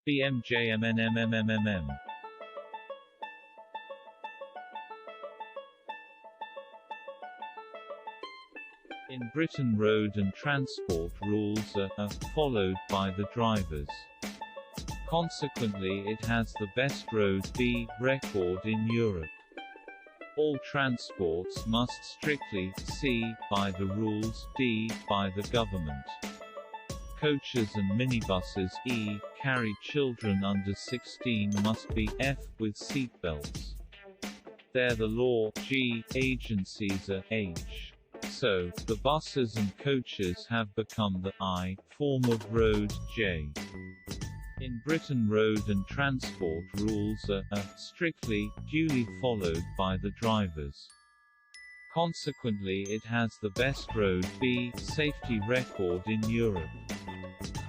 BMJMNMMMM. In Britain, road and transport rules are followed by the drivers. Consequently, it has the best road record in Europe. All transports must strictly by the rules by the government. Coaches and minibuses carry children under 16 must be with seatbelts. They're the law. Agencies are H. So, the buses and coaches have become the form of road. J. In Britain, road and transport rules are strictly, duly followed by the drivers. Consequently, it has the best road safety record in Europe.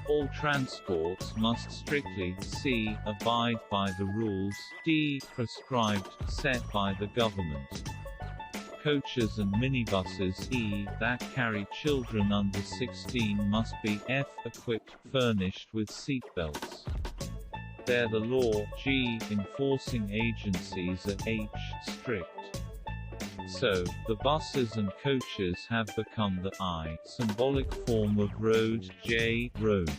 All transports must strictly abide by the rules prescribed, set by the government. Coaches and minibuses that carry children under 16 must be equipped, furnished with seatbelts. They're the law. Enforcing agencies are H. Strict. So, the buses and coaches have become the symbolic form of road. J. Road.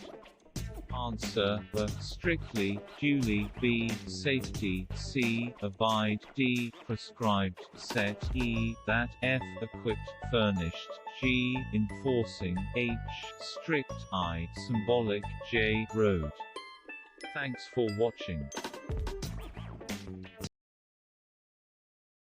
Answer: strictly, duly, B. Safety, C. Abide, D. Prescribed, set, E. That, F. Equipped, furnished, G. Enforcing, H. Strict, I. Symbolic, J. Road. Thanks for watching.